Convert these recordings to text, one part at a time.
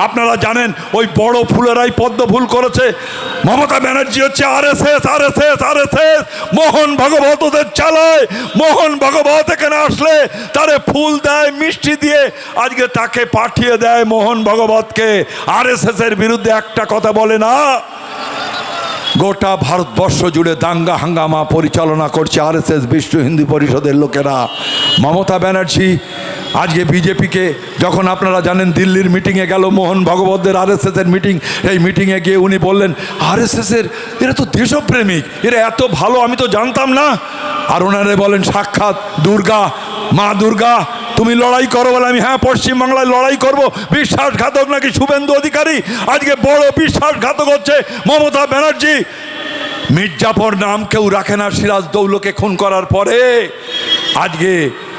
আপনারা জানেন ওই বড় ফুলেরাই পদ্ম ফুল করেছে। মমতা ব্যানার্জি হচ্ছে RSS RSS RSS, Mohan Bhagwat ওদের চালায়। মোহন ভাগবত এখানে আসলে তারে ফুল দেয়, মিষ্টি দিয়ে আজকে তাকে পাঠিয়ে দেয় মোহন ভাগবতকে। আরএসএস এর বিরুদ্ধে একটা কথা বলে না। গোটা ভারতবর্ষ জুড়ে দাঙ্গা হাঙ্গামা পরিচালনা করছে আরএসএস, বিশ্ব হিন্দু পরিষদের লোকেরা। মমতা ব্যানার্জি আজকে বিজেপিকে, যখন আপনারা জানেন দিল্লির মিটিংয়ে গেল, মোহন ভাগবতের আরএসএসের মিটিং, এই মিটিংয়ে গিয়ে উনি বললেন আরএসএসের এরা তো দেশপ্রেমিক, এরা এত ভালো, আমি তো জানতাম না। আর ওনারে বলেন সাক্ষাৎ দুর্গা, মা দুর্গা, তুমি লড়াই করো বলে আমি হ্যাঁ পশ্চিমবাংলায় লড়াই করব। বিশ্বাসঘাতক নাকি শুভেন্দু অধিকারী? আজকে বড় বিশ্বাসঘাতক হচ্ছে মমতা ব্যানার্জি। মির্জাফর নাম কেউ রাখে না সিরাজদৌলকে খুন করার পরে। আজকে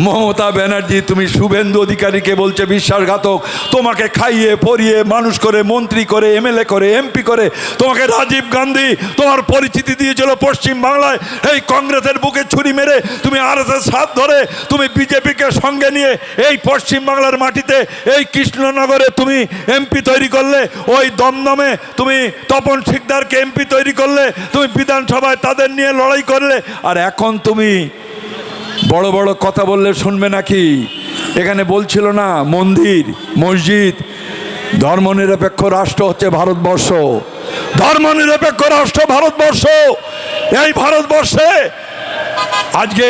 মমতা ব্যানার্জি তুমি শুভেন্দু অধিকারীকে বলছে বিশ্বাসঘাতক। তোমাকে খাইয়ে পরিয়ে মানুষ করে, মন্ত্রী করে, এমএলএ করে, এমপি করে, তোমাকে রাজীব গান্ধী তোমার পরিচিতি দিয়েছিল পশ্চিম বাংলায়। এই কংগ্রেসের বুকে ছুরি মেরে তুমি আরএসএস হাত ধরে তুমি বিজেপিকে সঙ্গে নিয়ে এই পশ্চিম বাংলার মাটিতে এই কৃষ্ণনগরে তুমি এমপি তৈরি করলে। ওই দমদমে তুমি তপন শিকদারকে এমপি তৈরি করলে, তুমি বিধানসভায় তাদের নিয়ে লড়াই করলে। আর এখন তুমি বড় বড় কথা বললে শুনবে নাকি? এখানে বলছিল না মন্দির মসজিদ, ধর্মনিরপেক্ষ রাষ্ট্র হচ্ছে ভারতবর্ষ, ধর্মনিরপেক্ষ রাষ্ট্র ভারতবর্ষ। এই ভারতবর্ষে আজকে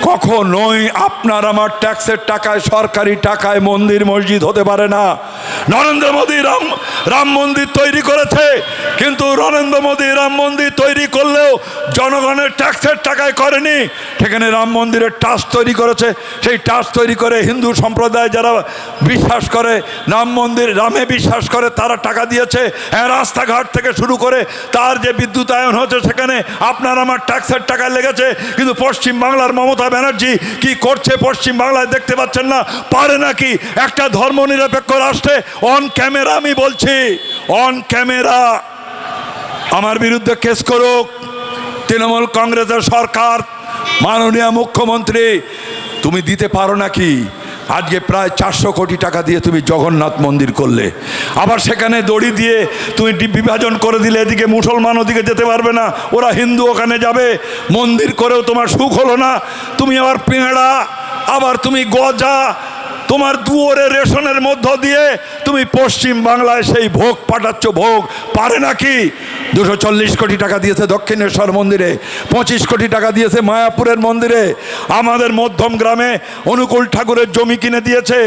কখনোই আপনার আমার ট্যাক্সের টাকায়, সরকারি টাকায় মন্দির মসজিদ হতে পারে না। নরেন্দ্র মোদী রাম মন্দির তৈরি করেছে, কিন্তু নরেন্দ্র মোদী রাম মন্দির তৈরি করলেও জনগণের ট্যাক্সের টাকায় করেনি। সেখানে রাম মন্দিরের ট্রাস্ট তৈরি করেছে, সেই ট্রাস্ট তৈরি করে হিন্দু সম্প্রদায় যারা বিশ্বাস করে, রাম মন্দির রামে বিশ্বাস করে, তারা টাকা দিয়েছে। হ্যাঁ, রাস্তাঘাট থেকে শুরু করে তার যে বিদ্যুতায়ন হচ্ছে সেখানে আপনার আমার ট্যাক্সের টাকা লেগেছে। কিন্তু পশ্চিম বাংলার মমতা ব্যানার্জি কি করছে পশ্চিম বাংলায় দেখতে পাচ্ছেন না? পারে নাকি একটা ধর্মনিরপেক্ষ রাষ্ট্রে অন ক্যামেরা, আমি বলছি অন ক্যামেরা আমার বিরুদ্ধে কেস করুক তৃণমূল কংগ্রেসের সরকার, মাননীয় মুখ্যমন্ত্রী, তুমি দিতে পারো নাকি? আজকে প্রায় 400 কোটি টাকা দিয়ে তুমি জগন্নাথ মন্দির করলে, আবার সেখানে দড়ি দিয়ে তুমি বিভাজন করে দিলে। এদিকে মুসলমান ওদিকে যেতে পারবে না, ওরা হিন্দু ওখানে যাবে। মন্দির করেও তোমার সুখ হলো না। তুমি আবার পেঁড়া, আবার তুমি গজা, তোমার দুয়ারে রেশনের মধ্য দিয়ে তুমি পশ্চিম বাংলায় সেই ভোগ পাঠাচ্ছ। ভোগ পারে নাকি? 240 কোটি টাকা দিয়েছে দক্ষিণেশ্বর মন্দিরে, 25 কোটি টাকা দিয়েছে মায়াপুরের মন্দিরে। আমাদের মধ্যম গ্রামে অনুকূল ঠাকুরের জমি কিনে দিয়েছে।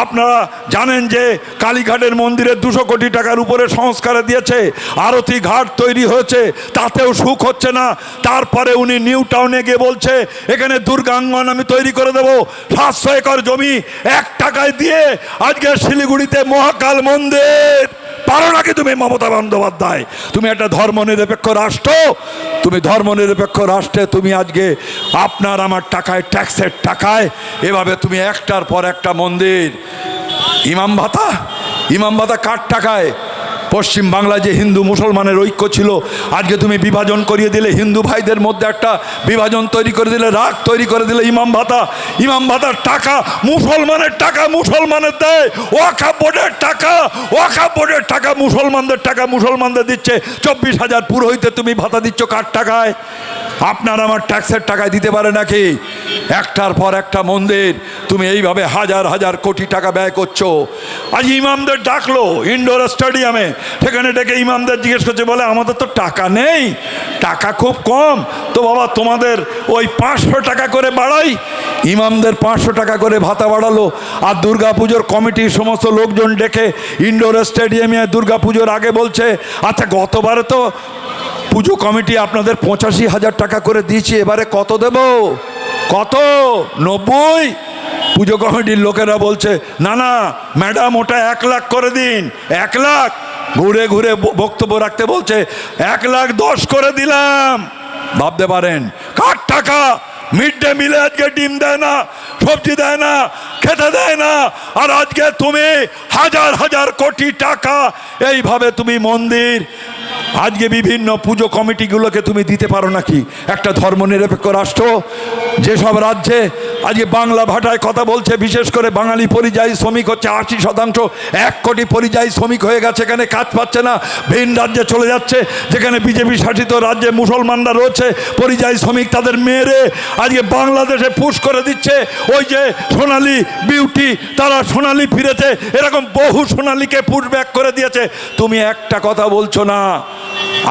আপনারা জানেন যে কালীঘাটের মন্দিরে 200 কোটি টাকার উপরে সংস্কারে দিয়েছে। আরতি ঘাট তৈরি হয়েছে, তাতেও সুখ হচ্ছে না। তারপরে উনি নিউ টাউনে গিয়ে বলছে এখানে দুর্গাঙ্গন আমি তৈরি করে দেবো। 700 একর জমি 1 টাকায় দিয়ে আজকে শিলিগুড়িতে মহাকাল মন্দির। পারো নাকি তুমি মমতা বন্দ্যোপাধ্যায়? তুমি একটা ধর্মনিরপেক্ষ রাষ্ট্র, তুমি ধর্মনিরপেক্ষ রাষ্ট্রে তুমি আজকে আপনার আমার টাকায়, ট্যাক্সের টাকায় এভাবে তুমি একটার পর একটা মন্দির। ইমাম ভাতা কার টাকায়? পশ্চিম বাংলায় যে হিন্দু মুসলমানের ঐক্য ছিল, আজকে তুমি বিভাজন করিয়ে দিলে, হিন্দু ভাইদের মধ্যে একটা বিভাজন তৈরি করে দিলে, রাগ তৈরি করে দিলে। ইমাম ভাতার টাকা মুসলমানের টাকা, মুসলমানের দেয়। ওয়াকফ বোর্ডের টাকা মুসলমানদের দিচ্ছে। 24,000 পুরোহিতে তুমি ভাতা দিচ্ছ কার টাকায়? আপনার আমার ট্যাক্সের টাকায় দিতে পারে নাকি? একটার পর একটা মন্দির তুমি এইভাবে হাজার হাজার কোটি টাকা ব্যয় করছো। আজ ইমামদের ডাকলো ইনডোর স্টেডিয়ামে, সেখানে ডেকে ইমামদের জিজ্ঞেস করছে, বলে আমাদের তো টাকা নেই, টাকা খুব কম, তো বাবা তোমাদের ওই 500 টাকা করে বাড়াই। ইমামদের 500 টাকা করে ভাতা বাড়ালো। আর দুর্গাপুজোর কমিটির সমস্ত লোকজন ডেকে ইনডোর স্টেডিয়ামে দুর্গাপুজোর আগে বলছে, আচ্ছা গতবারে তো পুজো কমিটি আপনাদের 85,000 টাকা করে দিয়েছি, এবারে কত দেব? কত? 90? পুজো কমিটির লোকেরা বলছে না ম্যাডাম, ওটা 1 লাখ করে দিন। 1 লাখ? ঘুরে ঘুরে বক্তব্য রাখতে বলছে 1,10,000 করে দিলাম। ভাবতে পারেন কার টাকা? মিড ডে মিলে আজকে ডিম দেয় না, সবজি দেয় না, খেতে দেয় না। আর আজকে তুমি হাজার হাজার কোটি টাকা এইভাবে তুমি মন্দির, আজকে বিভিন্ন পুজো কমিটিগুলোকে তুমি দিতে পারো নাকি? একটা ধর্মনিরপেক্ষ রাষ্ট্র যেসব রাজ্যে আজকে বাংলা ভাষায় কথা বলছে, বিশেষ করে বাঙালি পরিযায়ী শ্রমিক হচ্ছে 80%। 1 কোটি পরিযায়ী শ্রমিক হয়ে গেছে, এখানে কাজ পাচ্ছে না, ভিন রাজ্যে চলে যাচ্ছে। যেখানে বিজেপি শাসিত রাজ্যে মুসলমানরা রয়েছে, পরিযায়ী শ্রমিক তাদের মেরে আজকে বাংলাদেশে পুশ করে দিচ্ছে। ওই যে সোনালী বিউটি, তারা সোনালী ফিরেছে, এরকম বহু সোনালীকে পুশ ব্যাক করে দিয়েছে। তুমি একটা কথা বলছো না,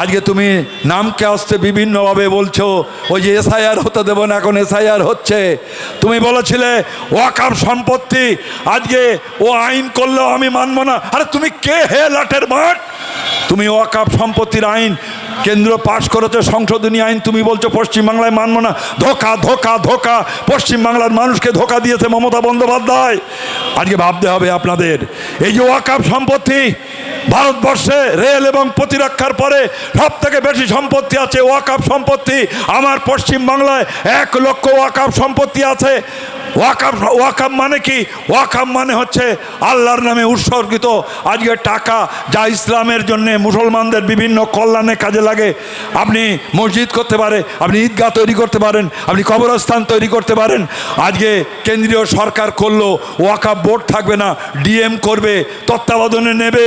আজকে তুমি নামকে আসতে বিভিন্নভাবে বলছো। ওই যে এসআইআর হতে দেবো না, এখন এসআইআর হচ্ছে। তুমি বলেছিলে ওয়াকফ সম্পত্তি, আজকে ও আইন করলেও আমি মানবো না। আরে তুমি কে হে লাটের মাঠ? তুমি ওয়াকফ সম্পত্তির আইন কেন্দ্র পাশ করেছে, সংশোধনী আইন, তুমি বলছো পশ্চিমবাংলায় মানবো না। ধোকা ধোকা ধোকা, পশ্চিমবাংলার মানুষকে ধোকা দিয়েছে মমতা বন্দ্যোপাধ্যায়। আজকে ভাবতে হবে আপনাদের, এই যে ওয়াকফ সম্পত্তি, ভারতবর্ষে রেল এবং প্রতিরক্ষার পরে সব থেকে বেশি সম্পত্তি আছে ওয়াকফ সম্পত্তি। আমার পশ্চিমবাংলায় 1 লক্ষ ওয়াকফ সম্পত্তি আছে। ওয়াকফ মানে কি? ওয়াকফ মানে হচ্ছে আল্লাহর নামে উৎসর্গিত আজকে টাকা, যা ইসলামের জন্য, মুসলমানদের বিভিন্ন কল্যাণে কাজে লাগে। আপনি মসজিদ করতে পারে, আপনি ঈদগাহ তৈরি করতে পারেন, আপনি কবরস্থান তৈরি করতে পারেন। আজকে কেন্দ্রীয় সরকার করলো, ওয়াকফ বোর্ড থাকবে না, ডিএম করবে, তত্ত্বাবধানে নেবে।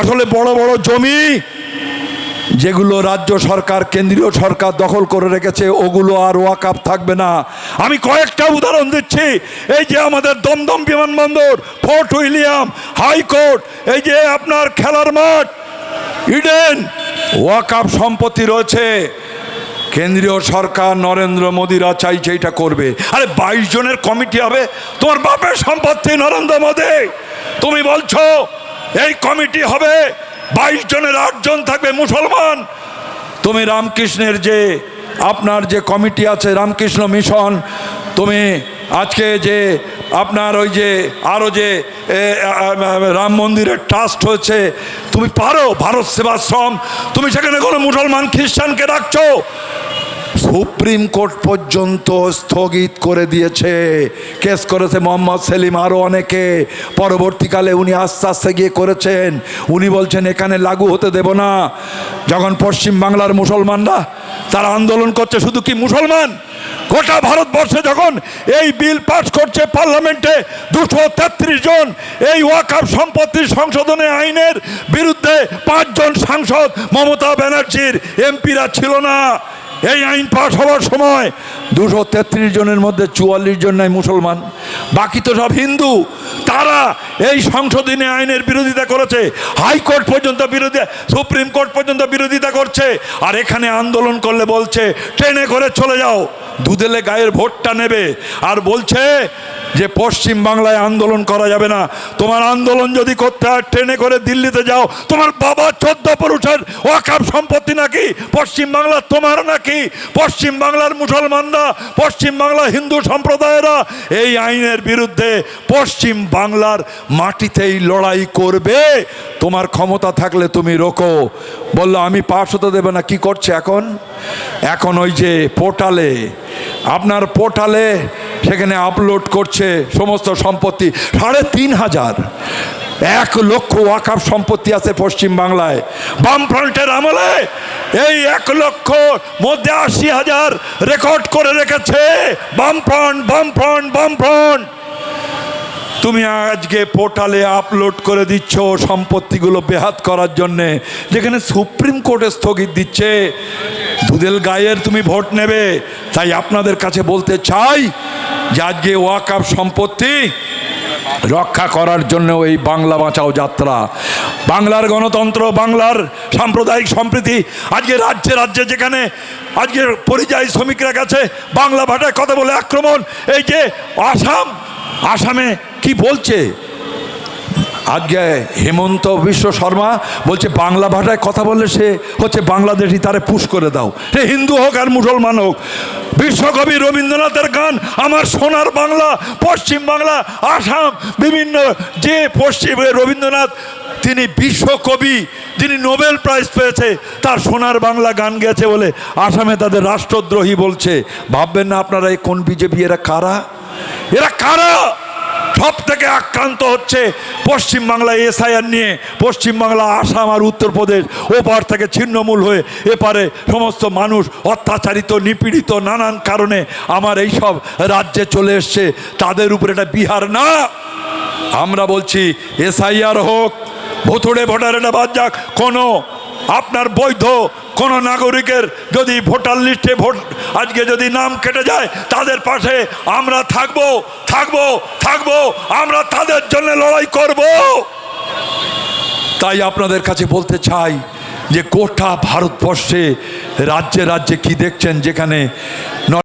আসলে বড় বড় জমি যেগুলো রাজ্য সরকার, কেন্দ্রীয় সরকার দখল করে রেখেছে, ওগুলো আর ওয়াকফ থাকবে না। আমি কয়েকটা উদাহরণ দিচ্ছি। এই যে আমাদের দমদম বিমানবন্দর, ফোর্ট উইলিয়াম, হাইকোর্ট, এই যে আপনার খেলার মাঠ, ইডেন, ওয়াকফ সম্পত্তি রয়েছে। কেন্দ্রীয় সরকার নরেন্দ্র মোদিরা চাইছে এটা করবে। আরে 22 জনের কমিটি হবে, তোমার বাপের সম্পত্তি নরেন্দ্র মোদি। তুমি বলছো এই কমিটি হবে, 22 জনের 8 জন থাকবে মুসলমান। তুমি রামকৃষ্ণের যে আপনার যে কমিটি আছে, রামকৃষ্ণ মিশন, তুমি আজকে যে আপনার ওই যে আরও যে রাম মন্দিরের ট্রাস্ট হয়েছে, তুমি পারো ভারত সেবাশ্রম, তুমি সেখানে কোনো মুসলমান খ্রিস্টানকে রাখছো? সুপ্রিম কোর্ট পর্যন্ত স্থগিত করে দিয়েছে। কেস করেছে মোহাম্মদ সেলিম, আরও অনেকে। পরবর্তীকালে উনি আস্তে আস্তে গিয়ে করেছেন, উনি বলছেন এখানে লাগু হতে দেব না। যখন পশ্চিম বাংলার মুসলমানরা তারা আন্দোলন করছে, শুধু কি মুসলমান, গোটা ভারতবর্ষে যখন এই বিল পাস করছে পার্লামেন্টে 233 জন, এই ওয়াকফ সম্পত্তির সংশোধনী আইনের বিরুদ্ধে 5 জন সাংসদ মমতা ব্যানার্জির এমপিরা ছিল না। এই আইন পাস হওয়ার সময় 233 জনের মধ্যে 44 জন নাই মুসলমান, বাকি তো সব হিন্দু। তারা এই সংশোধনী আইনের বিরোধিতা করেছে, হাইকোর্ট পর্যন্ত বিরোধিতা, সুপ্রিম কোর্ট পর্যন্ত বিরোধিতা করছে। আর এখানে আন্দোলন করলে বলছে ট্রেনে করে চলে যাও, দুধেলে গায়ের ভোটটা নেবে। আর বলছে যে পশ্চিম বাংলায় আন্দোলন করা যাবে না। তোমার আন্দোলন যদি করতে হয় ট্রেনে করে দিল্লিতে যাও। তোমার বাবা 14 পুরুষের ওয়াকফ সম্পত্তি নাকি পশ্চিম বাংলা তোমার নাকি? পশ্চিম বাংলার মুসলমানরা, পশ্চিম বাংলা হিন্দু সম্প্রদায়েরা এই আইনের বিরুদ্ধে পশ্চিম বাংলার মাটিতেই লড়াই করবে। তোমার ক্ষমতা থাকলে তুমি রোকো। বললো আমি পাস হতে দেবে না। কি করছে এখন? এখন ওই যে পোর্টালে, আপনার পোর্টালে সেখানে আপলোড করছে সমস্ত সম্পত্তি। 3,500 1 লক্ষ ওয়াকফ সম্পত্তি আছে পশ্চিম বাংলায়। বামফ্রন্টের আমলে এই 1 লক্ষ মধ্যে 80,000 রেকর্ড করে রেখেছে বামফ্রন্ট, বামফ্রন্ট, বামফ্রন্ট। তুমি আজকে পোর্টালে আপলোড করে দিচ্ছ সম্পত্তিগুলো বেহাত করার জন্যে, যেখানে সুপ্রিম কোর্টে স্থগিত দিচ্ছে। দুধেল গায়ের তুমি ভোট নেবে। তাই আপনাদের কাছে বলতে চাই যে আজকে ওয়াকফ সম্পত্তি রক্ষা করার জন্য এই বাংলা বাঁচাও যাত্রা, বাংলার গণতন্ত্র, বাংলার সাম্প্রদায়িক সম্প্রীতি। আজকে রাজ্যে রাজ্যে যেখানে আজকে পরিযায়ী শ্রমিকরা গেছে, বাংলা ভাষায় কথা বলে আক্রমণ। এই যে আসামে কি বলছে আজকে হেমন্ত বিশ্ব শর্মা বলছে বাংলা ভাষায় কথা বললে সে হচ্ছে বাংলাদেশি, তারে পুশ করে দাও। সে হিন্দু হোক আর মুসলমান হোক। বিশ্বকবি রবীন্দ্রনাথের গান আমার সোনার বাংলা, পশ্চিম বাংলা, আসাম, বিভিন্ন যে পশ্চিম রবীন্দ্রনাথ তিনি বিশ্বকবি, যিনি নোবেল প্রাইজ পেয়েছে, তার সোনার বাংলা গান গেছে বলে আসামে তাদের রাষ্ট্রদ্রোহী বলছে। ভাববেন না আপনারা এই কোন বিজেপি? এরা কারা? এরা কারা? সব থেকে আক্রান্ত হচ্ছে পশ্চিমবাংলা এসআইআর নিয়ে। পশ্চিমবাংলা, আসাম আর উত্তরপ্রদেশ ওপার থেকে ছিন্নমূল হয়ে এপারে সমস্ত মানুষ অত্যাচারিত, নিপীড়িত, নানান কারণে আমার এই সব রাজ্যে চলে এসছে। তাদের উপরে এটা বিহার না। আমরা বলছি এসআইআর হোক, ভুতুড়ে ভোটার এটা বাদ যাক। কোনো আপনার বৈধ কোনো নাগরিকের যদি ভোটার লিস্টে ভোট আজকে যদি নাম কেটে যায়, তাদের পাশে আমরা থাকবো থাকবো থাকবো, আমরা তাদের জন্য লড়াই করব। তাই আপনাদের কাছে বলতে চাই যে গোটা ভারতবর্ষে রাজ্যে রাজ্যে কি দেখছেন, যেখানে